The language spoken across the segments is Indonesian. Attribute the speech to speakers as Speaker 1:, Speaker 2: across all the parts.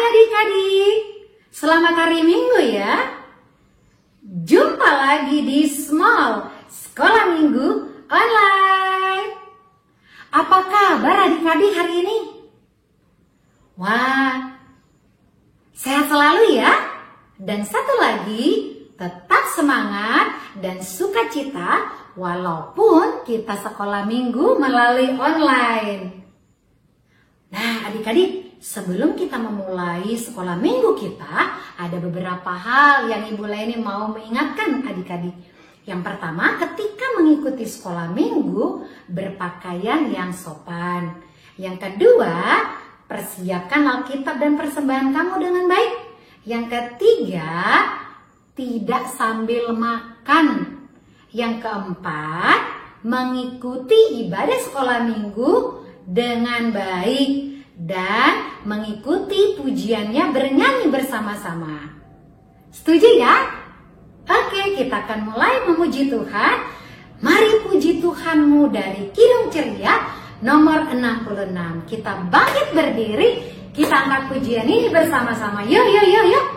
Speaker 1: adik-adik, selamat hari Minggu ya. Jumpa lagi di Small Sekolah Minggu Online. Apa kabar adik-adik hari ini? Wah, sehat selalu ya. Dan satu lagi, tetap semangat dan sukacita walaupun kita sekolah minggu melalui online. Nah adik-adik, sebelum kita memulai sekolah minggu kita, ada beberapa hal yang Ibu Leni mau mengingatkan adik-adik. Yang pertama, ketika mengikuti sekolah minggu, berpakaian yang sopan. Yang kedua, persiapkan Alkitab dan persembahan kamu dengan baik. Yang ketiga, tidak sambil makan. Yang keempat, mengikuti ibadah sekolah minggu dengan baik dan mengikuti pujiannya bernyanyi bersama-sama. Setuju ya? Oke, kita akan mulai memuji Tuhan. Mari puji Tuhanmu dari Kidung Ceria nomor 66. Kita bangkit berdiri, kita angkat pujian ini bersama-sama. Yuk, yuk, yuk, yuk.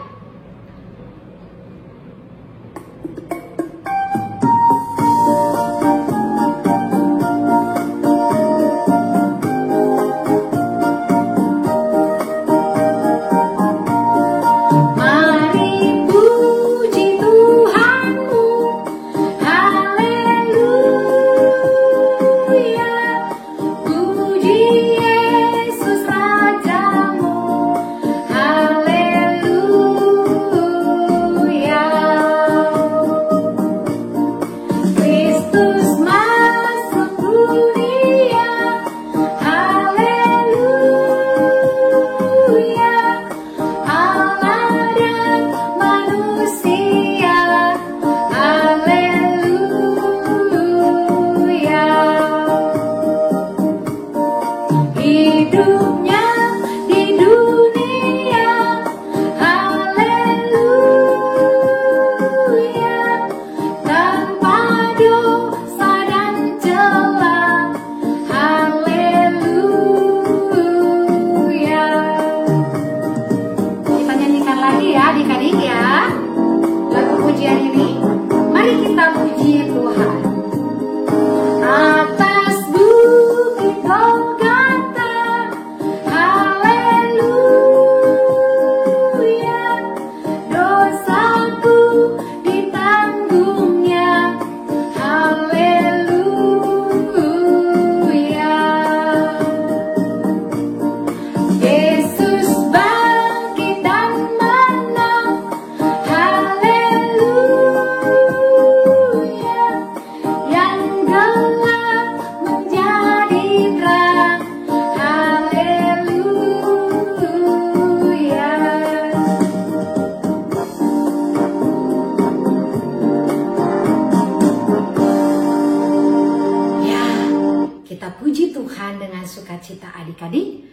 Speaker 1: Sukacita adik-adik,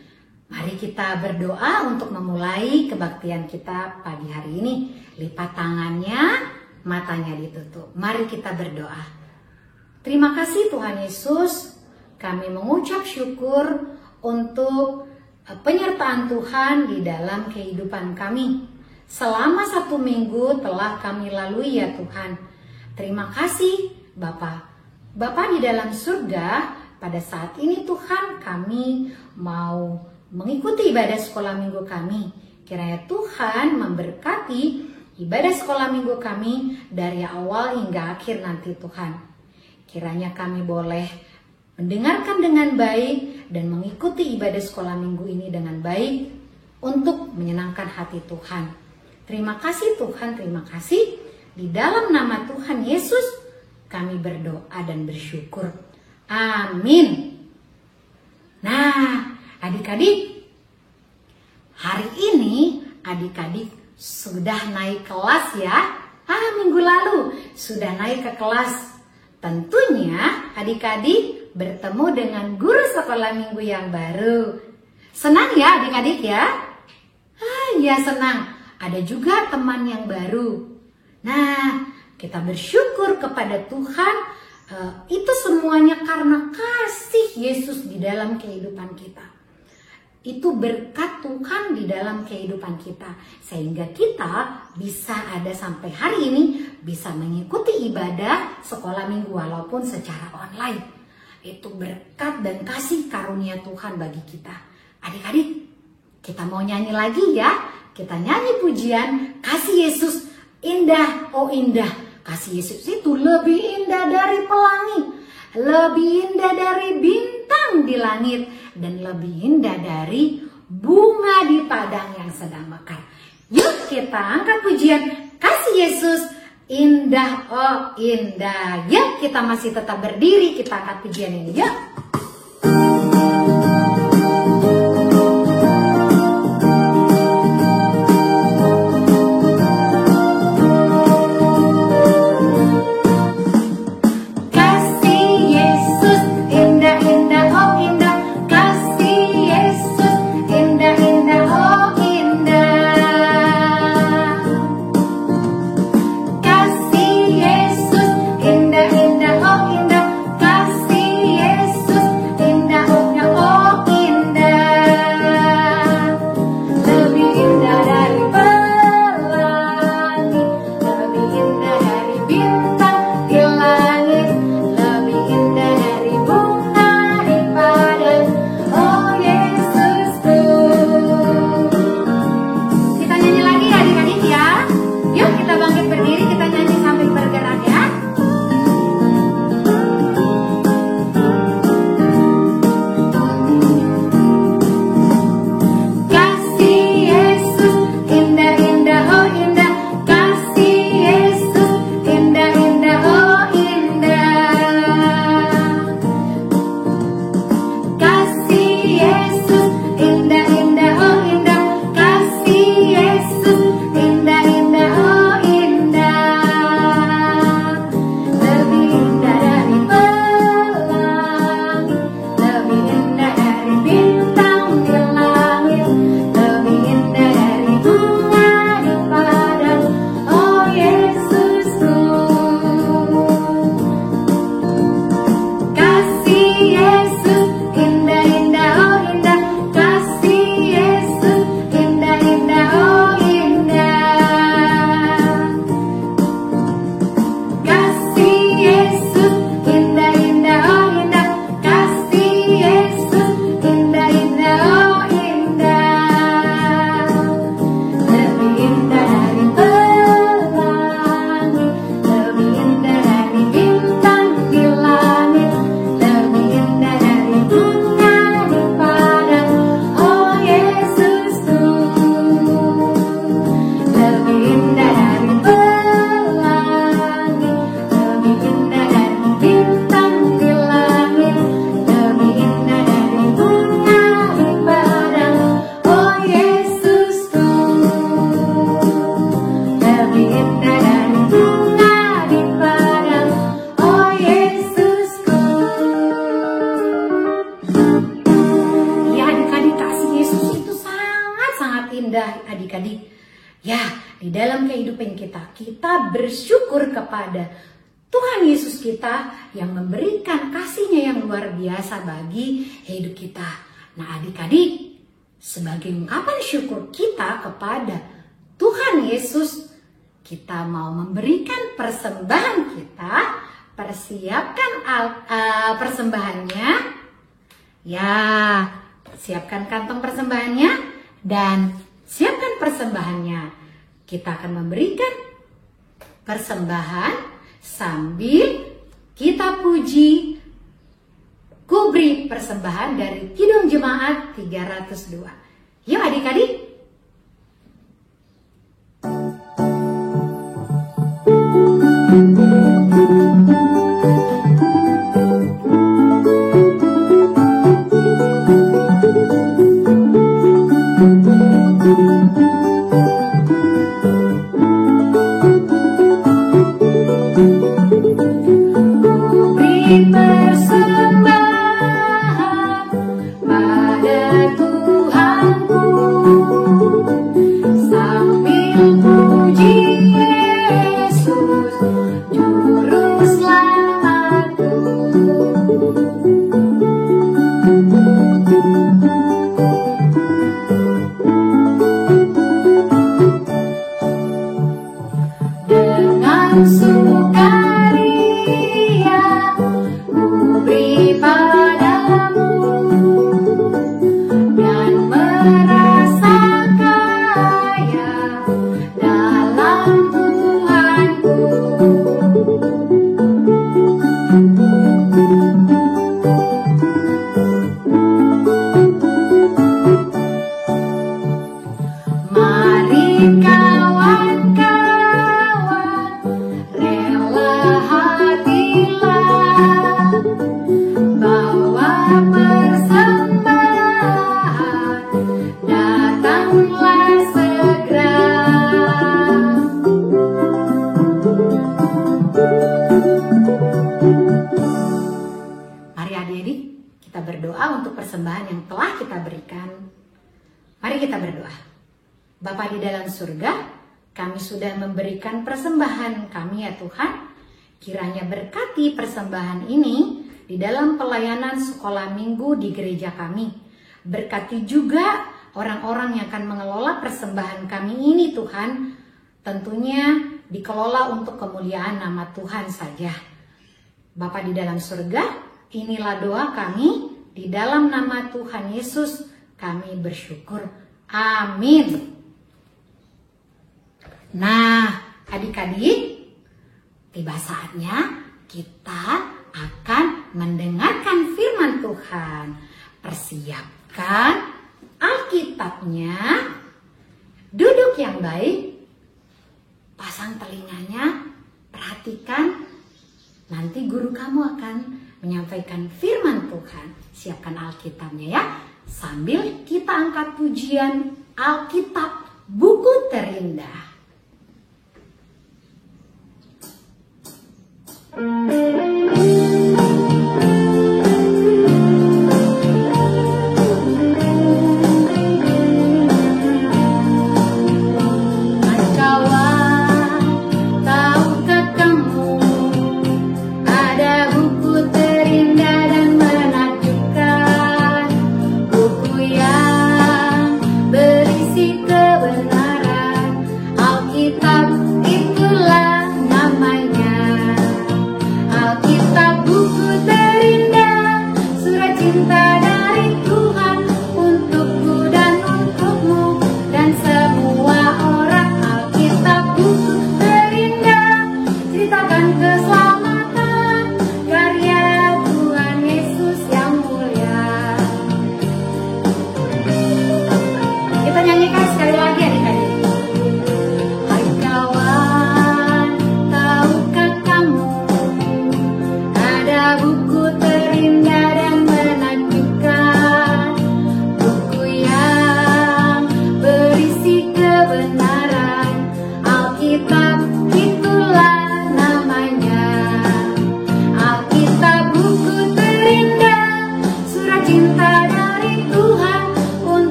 Speaker 1: mari kita berdoa untuk memulai kebaktian kita pagi hari ini. Lipat tangannya, matanya ditutup. Mari kita berdoa. Terima kasih Tuhan Yesus, kami mengucap syukur untuk penyertaan Tuhan di dalam kehidupan kami. Selama 1 minggu telah kami lalui ya Tuhan. Terima kasih Bapa. Bapa di dalam surga, pada saat ini Tuhan kami mau mengikuti ibadah sekolah minggu kami. Kiranya Tuhan memberkati ibadah sekolah minggu kami dari awal hingga akhir nanti Tuhan. Kiranya kami boleh mendengarkan dengan baik dan mengikuti ibadah sekolah minggu ini dengan baik untuk menyenangkan hati Tuhan. Terima kasih Tuhan, terima kasih. Di dalam nama Tuhan Yesus kami berdoa dan bersyukur. Amin. Nah, adik-adik, hari ini adik-adik sudah naik kelas ya. Minggu lalu sudah naik ke kelas. Tentunya adik-adik bertemu dengan guru sekolah minggu yang baru. Senang ya adik-adik ya? Ya senang. Ada juga teman yang baru. Nah, kita bersyukur kepada Tuhan. Itu semuanya karena kasih Yesus di dalam kehidupan kita. Itu berkat Tuhan di dalam kehidupan kita. Sehingga kita bisa ada sampai hari ini, bisa mengikuti ibadah sekolah minggu walaupun secara online. Itu berkat dan kasih karunia Tuhan bagi kita. Adik-adik, kita mau nyanyi lagi ya. Kita nyanyi pujian Kasih Yesus Indah, oh indah. Kasih Yesus itu lebih indah dari pelangi, lebih indah dari bintang di langit, dan lebih indah dari bunga di padang yang sedang mekar. Yuk kita angkat pujian Kasih Yesus Indah, oh indah. Yuk kita masih tetap berdiri, kita angkat pujian ini yuk. Adik-adik, ya di dalam kehidupan kita bersyukur kepada Tuhan Yesus kita yang memberikan kasih-Nya yang luar biasa bagi hidup kita. Nah adik-adik, sebagai ungkapan syukur kita kepada Tuhan Yesus, kita mau memberikan persembahan kita. Persiapkan persembahannya. Ya, siapkan kantong persembahannya dan siapkan persembahannya. Kita akan memberikan persembahan sambil kita puji kubri persembahan dari Kidung Jemaat 302. Yuk adik-adik. Persembahan pada Tuhanku. kawan-kawan, rela hatilah, bawa persembahan, datanglah segera. Mari adik-adik, kita berdoa untuk persembahan yang telah kita berikan. Mari kita berdoa. Bapa di dalam surga, kami sudah memberikan persembahan kami ya Tuhan. Kiranya berkati persembahan ini di dalam pelayanan sekolah minggu di gereja kami. Berkati juga orang-orang yang akan mengelola persembahan kami ini Tuhan. Tentunya dikelola untuk kemuliaan nama Tuhan saja. Bapa di dalam surga, inilah doa kami. Di dalam nama Tuhan Yesus kami bersyukur. Amin. Nah, adik-adik, tiba saatnya kita akan mendengarkan firman Tuhan. Persiapkan Alkitabnya, duduk yang baik, pasang telinganya, perhatikan. Nanti guru kamu akan menyampaikan firman Tuhan. Siapkan Alkitabnya ya. Sambil kita angkat pujian Alkitab buku terindah.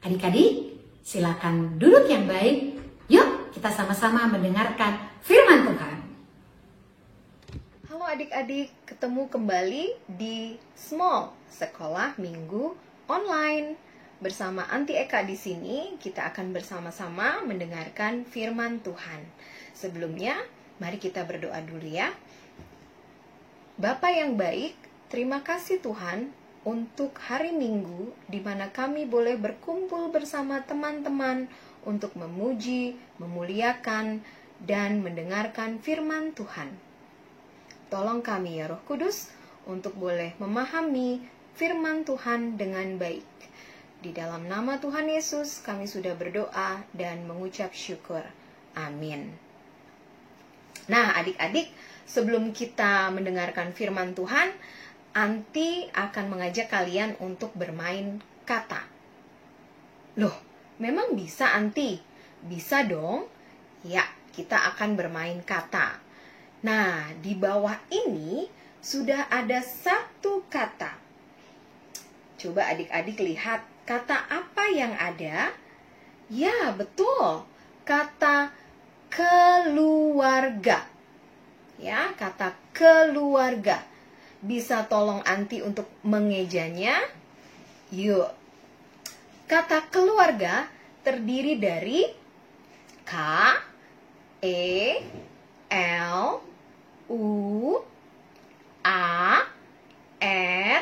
Speaker 1: Adik-adik, silakan duduk yang baik. Yuk, kita sama-sama mendengarkan firman Tuhan.
Speaker 2: Halo adik-adik, ketemu kembali di Small Sekolah Minggu Online. Bersama Anti Eka di sini, kita akan bersama-sama mendengarkan firman Tuhan. Sebelumnya, mari kita berdoa dulu ya. Bapa yang baik, terima kasih Tuhan untuk hari Minggu di mana kami boleh berkumpul bersama teman-teman untuk memuji, memuliakan, dan mendengarkan firman Tuhan. Tolong kami ya Roh Kudus untuk boleh memahami firman Tuhan dengan baik. Di dalam nama Tuhan Yesus kami sudah berdoa dan mengucap syukur. Amin. Nah adik-adik, sebelum kita mendengarkan firman Tuhan, Anti akan mengajak kalian untuk bermain kata. Loh, memang bisa Anti? Bisa dong. Ya, kita akan bermain kata. Nah, di bawah ini sudah ada satu kata. Coba adik-adik lihat kata apa yang ada Ya, betul. Kata keluarga. Ya, kata keluarga. Bisa tolong Anti untuk mengejanya? Yuk. Kata keluarga terdiri dari K, E, L, U, A, R,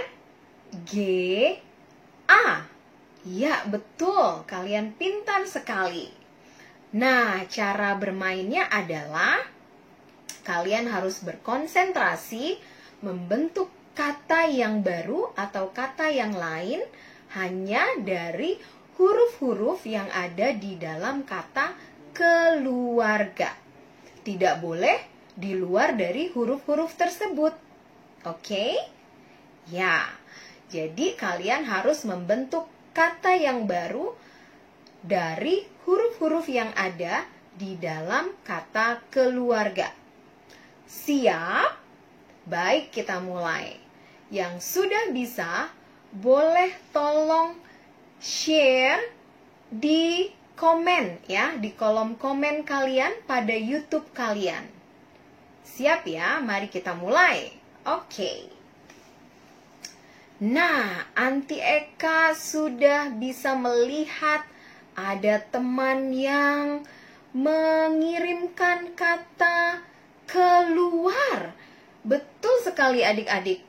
Speaker 2: G, A. Ya, betul. Kalian pintar sekali. Nah, cara bermainnya adalah kalian harus berkonsentrasi membentuk kata yang baru atau kata yang lain hanya dari huruf-huruf yang ada di dalam kata keluarga. Tidak boleh di luar dari huruf-huruf tersebut. Oke? Ya, jadi kalian harus membentuk kata yang baru dari huruf-huruf yang ada di dalam kata keluarga. Siap? Baik, kita mulai. Yang sudah bisa, boleh tolong share di komen ya, di kolom komen kalian pada YouTube kalian. Siap ya? Mari kita mulai. Oke. Nah, Anti Eka sudah bisa melihat ada teman yang mengirimkan kata keluar. Betul sekali adik-adik.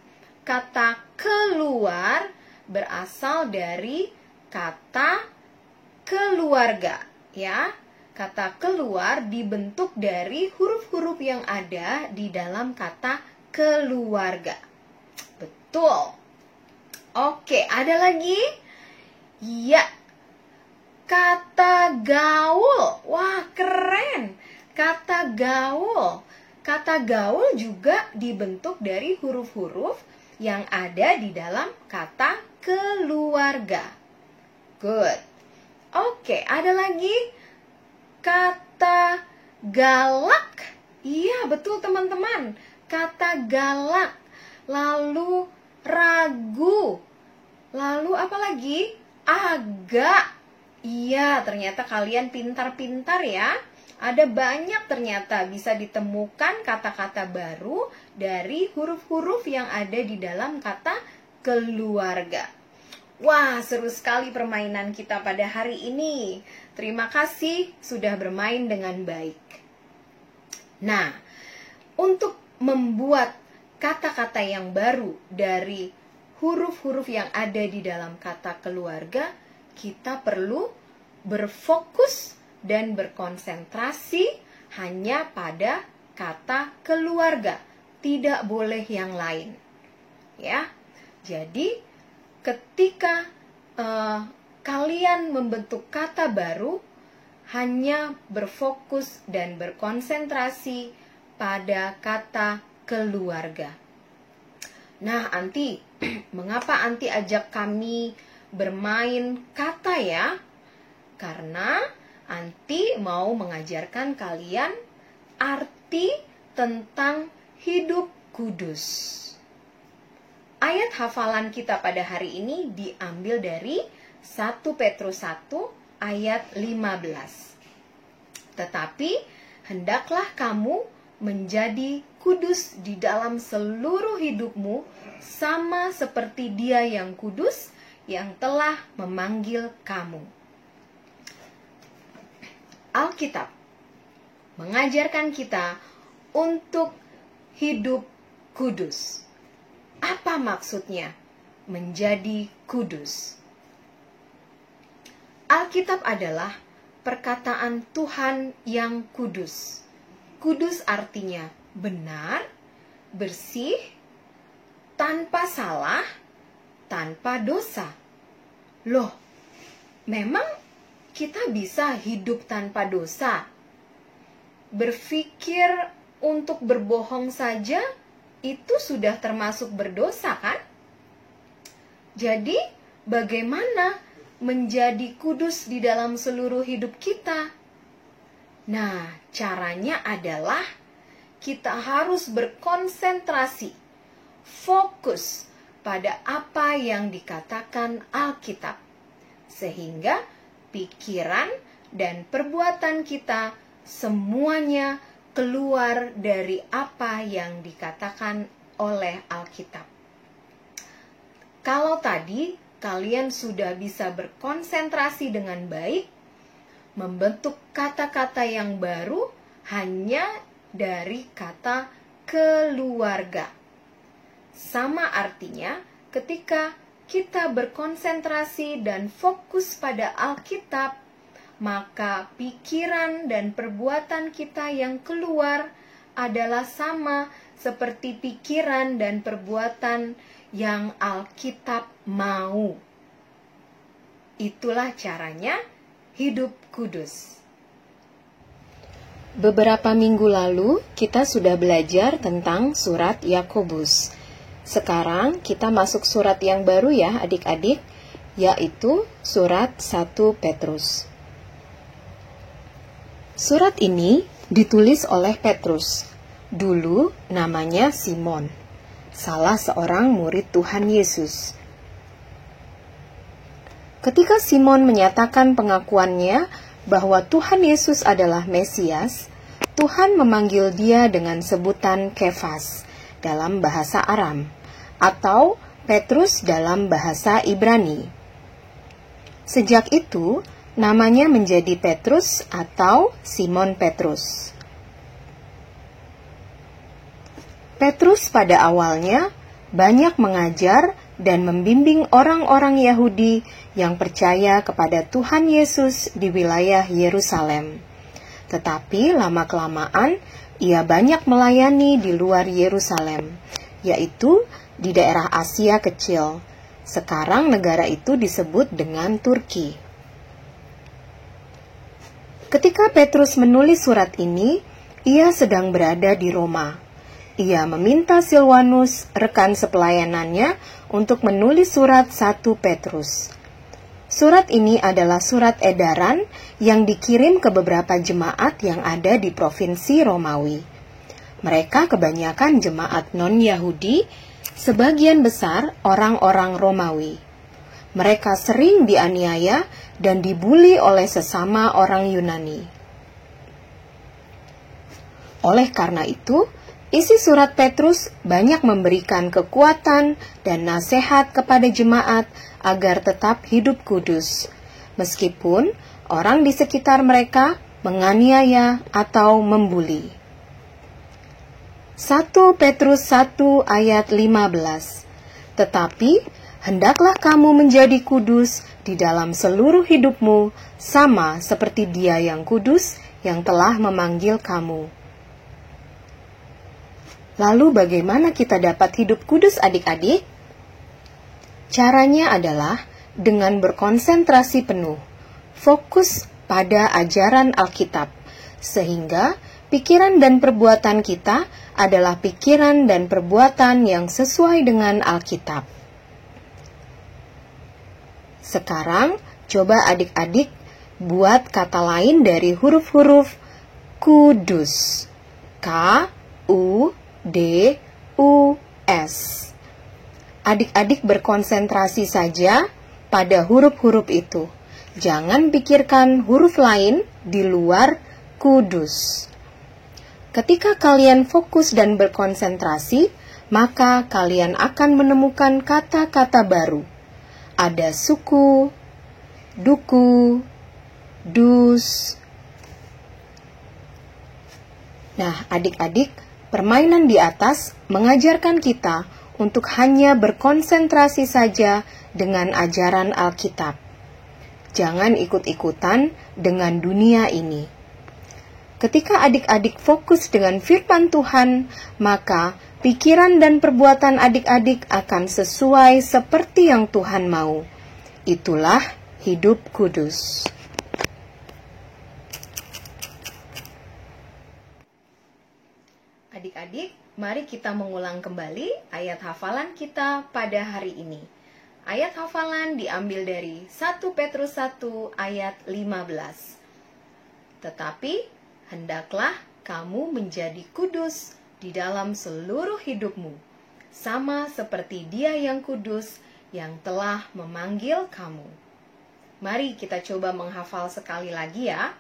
Speaker 2: Kata keluar berasal dari kata keluarga, ya. Kata keluar dibentuk dari huruf-huruf yang ada di dalam kata keluarga. Betul. Oke, ada lagi? Ya. Kata gaul. Wah, keren. Kata gaul. Kata gaul juga dibentuk dari huruf-huruf yang ada di dalam kata keluarga. Good. Oke, ada lagi kata galak. Iya, betul teman-teman. Kata galak. Lalu ragu. Lalu apa lagi? Agak. Iya, ternyata kalian pintar-pintar ya. Ada banyak ternyata bisa ditemukan kata-kata baru dari huruf-huruf yang ada di dalam kata keluarga. Wah, seru sekali permainan kita pada hari ini. Terima kasih sudah bermain dengan baik. Nah, untuk membuat kata-kata yang baru dari huruf-huruf yang ada di dalam kata keluarga, kita perlu berfokus dan berkonsentrasi hanya pada kata keluarga, tidak boleh yang lain. Ya, jadi ketika kalian membentuk kata baru, hanya berfokus dan berkonsentrasi pada kata keluarga. Nah, Anti, mengapa Anti ajak kami bermain kata ya? Karena Anti mau mengajarkan kalian arti tentang hidup kudus. Ayat hafalan kita pada hari ini diambil dari 1 Petrus 1 ayat 15. Tetapi hendaklah kamu menjadi kudus di dalam seluruh hidupmu, sama seperti Dia yang kudus yang telah memanggil kamu. Alkitab mengajarkan kita untuk hidup kudus. Apa maksudnya menjadi kudus? Alkitab adalah perkataan Tuhan yang kudus. Kudus artinya benar, bersih, tanpa salah, tanpa dosa. Loh, memang kita bisa hidup tanpa dosa? Berpikir untuk berbohong saja itu sudah termasuk berdosa, kan? Jadi, bagaimana menjadi kudus di dalam seluruh hidup kita? Nah, caranya adalah kita harus berkonsentrasi, fokus pada apa yang dikatakan Alkitab, sehingga pikiran dan perbuatan kita semuanya keluar dari apa yang dikatakan oleh Alkitab. Kalau tadi kalian sudah bisa berkonsentrasi dengan baik, membentuk kata-kata yang baru hanya dari kata keluarga. Sama artinya ketika kita berkonsentrasi dan fokus pada Alkitab, maka pikiran dan perbuatan kita yang keluar adalah sama seperti pikiran dan perbuatan yang Alkitab mau. Itulah caranya hidup kudus. Beberapa minggu lalu kita sudah belajar tentang surat Yakobus. Sekarang kita masuk surat yang baru ya adik-adik, yaitu surat 1 Petrus. Surat ini ditulis oleh Petrus. Dulu namanya Simon, salah seorang murid Tuhan Yesus. Ketika Simon menyatakan pengakuannya bahwa Tuhan Yesus adalah Mesias, Tuhan memanggil dia dengan sebutan Kefas dalam bahasa Aram, atau Petrus dalam bahasa Ibrani. Sejak itu, namanya menjadi Petrus atau Simon Petrus. Petrus pada awalnya banyak mengajar dan membimbing orang-orang Yahudi yang percaya kepada Tuhan Yesus di wilayah Yerusalem. Tetapi lama-kelamaan ia banyak melayani di luar Yerusalem, yaitu di daerah Asia Kecil. Sekarang negara itu disebut dengan Turki. Ketika Petrus menulis surat ini, ia sedang berada di Roma. Ia meminta Silwanus, rekan sepelayanannya, untuk menulis surat 1 Petrus. Surat ini adalah surat edaran yang dikirim ke beberapa jemaat yang ada di provinsi Romawi. Mereka kebanyakan jemaat non-Yahudi, sebagian besar orang-orang Romawi. Mereka sering dianiaya dan dibuli oleh sesama orang Yunani. Oleh karena itu, isi surat Petrus banyak memberikan kekuatan dan nasihat kepada jemaat agar tetap hidup kudus, meskipun orang di sekitar mereka menganiaya atau membuli. 1 Petrus 1 ayat 15. Tetapi hendaklah kamu menjadi kudus di dalam seluruh hidupmu, sama seperti Dia yang kudus yang telah memanggil kamu. Lalu bagaimana kita dapat hidup kudus adik-adik? Caranya adalah dengan berkonsentrasi penuh, fokus pada ajaran Alkitab, sehingga pikiran dan perbuatan kita adalah pikiran dan perbuatan yang sesuai dengan Alkitab. Sekarang, coba adik-adik buat kata lain dari huruf-huruf kudus. K-U-D-U-S. Adik-adik berkonsentrasi saja pada huruf-huruf itu. Jangan pikirkan huruf lain di luar kudus. Ketika kalian fokus dan berkonsentrasi, maka kalian akan menemukan kata-kata baru. Ada suku, duku, dus. Nah, adik-adik, permainan di atas mengajarkan kita untuk hanya berkonsentrasi saja dengan ajaran Alkitab. Jangan ikut-ikutan dengan dunia ini. Ketika adik-adik fokus dengan firman Tuhan, maka pikiran dan perbuatan adik-adik akan sesuai seperti yang Tuhan mau. Itulah hidup kudus. Adik-adik, mari kita mengulang kembali ayat hafalan kita pada hari ini. Ayat hafalan diambil dari 1 Petrus 1 ayat 15. Tetapi hendaklah kamu menjadi kudus di dalam seluruh hidupmu, sama seperti Dia yang kudus yang telah memanggil kamu. Mari kita coba menghafal sekali lagi ya.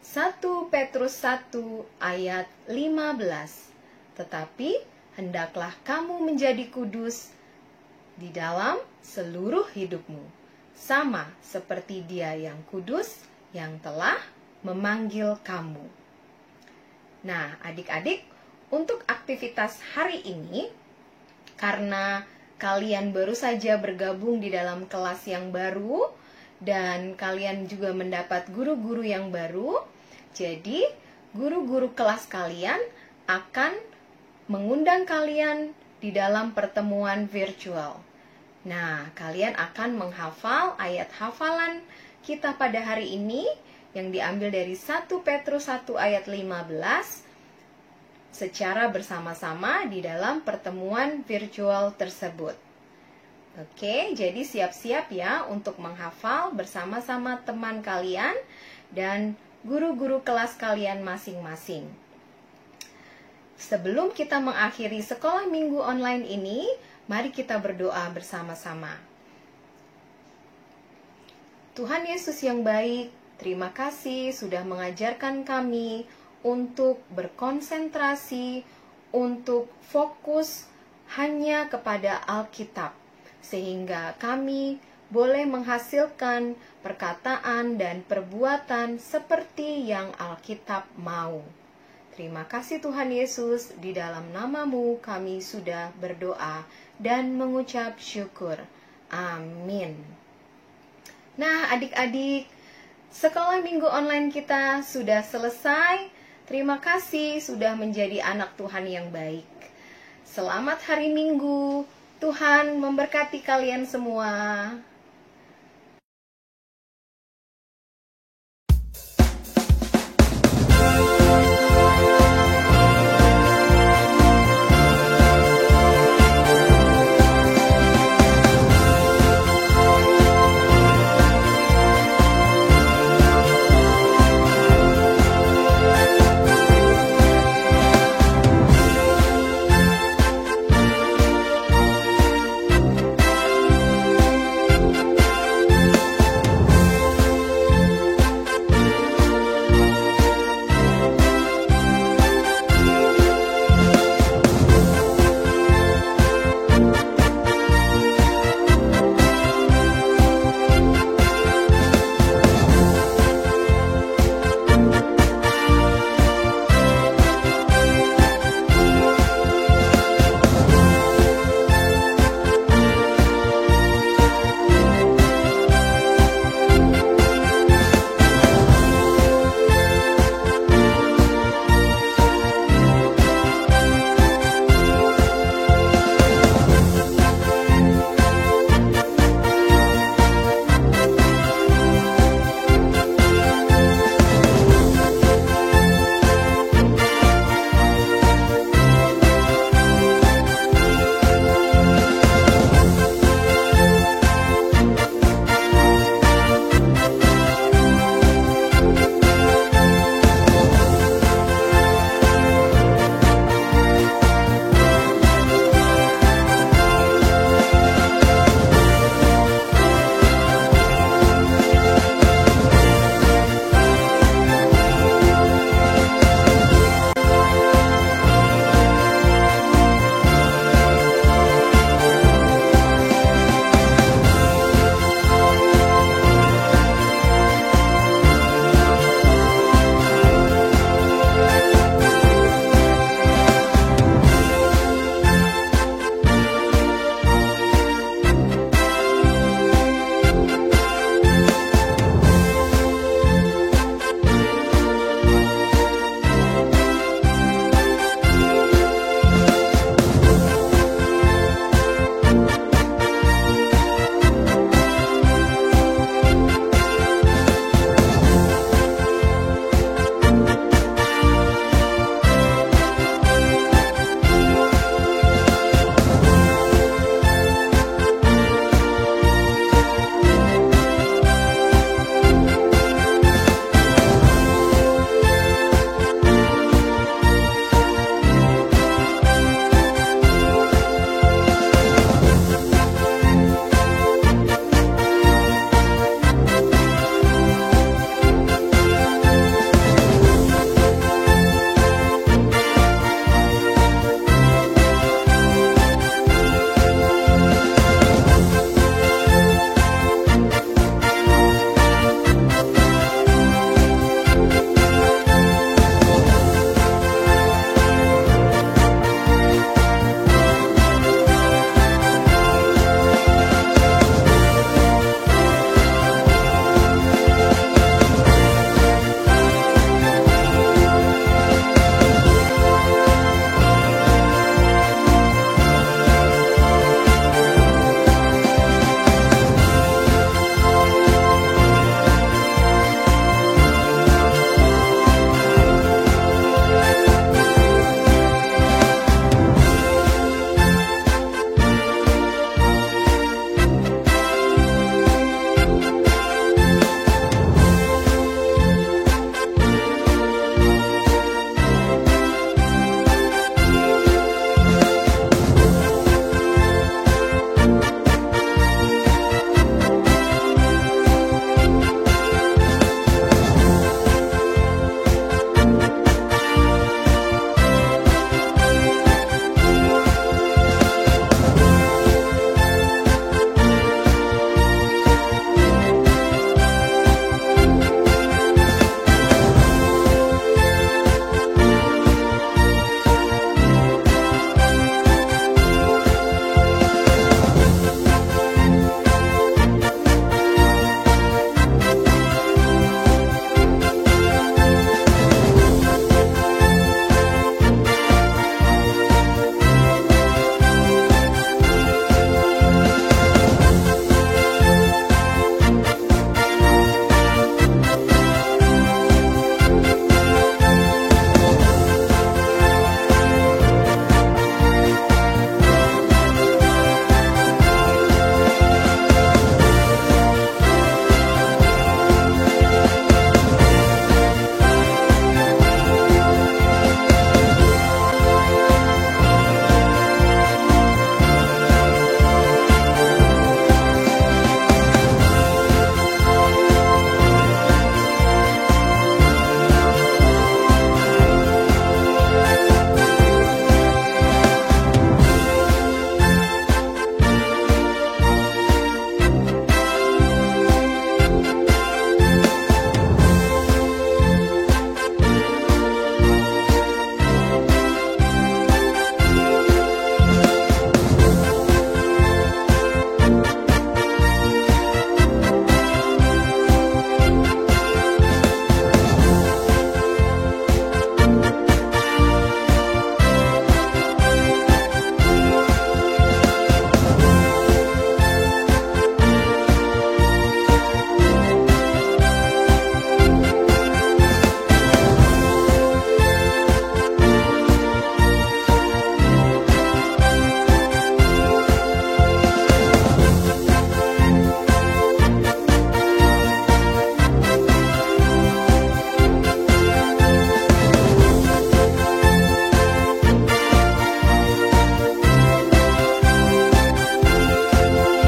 Speaker 2: 1 Petrus 1 ayat 15. Tetapi hendaklah kamu menjadi kudus di dalam seluruh hidupmu, sama seperti Dia yang kudus yang telah memanggil kamu. Nah, adik-adik, untuk aktivitas hari ini, karena kalian baru saja bergabung di dalam kelas yang baru, dan kalian juga mendapat guru-guru yang baru, jadi guru-guru kelas kalian akan mengundang kalian di dalam pertemuan virtual. Nah, kalian akan menghafal ayat hafalan kita pada hari ini yang diambil dari 1 Petrus 1 ayat 15 secara bersama-sama di dalam pertemuan virtual tersebut. Oke, jadi siap-siap ya untuk menghafal bersama-sama teman kalian dan guru-guru kelas kalian masing-masing. Sebelum kita mengakhiri sekolah minggu online ini, mari kita berdoa bersama-sama. Tuhan Yesus yang baik, terima kasih sudah mengajarkan kami untuk berkonsentrasi, untuk fokus hanya kepada Alkitab, sehingga kami boleh menghasilkan perkataan dan perbuatan seperti yang Alkitab mau. Terima kasih Tuhan Yesus, di dalam nama-Mu kami sudah berdoa dan mengucap syukur. Amin. Nah, adik-adik, sekolah minggu online kita sudah selesai. Terima kasih sudah menjadi anak Tuhan yang baik. Selamat hari Minggu. Tuhan memberkati kalian semua.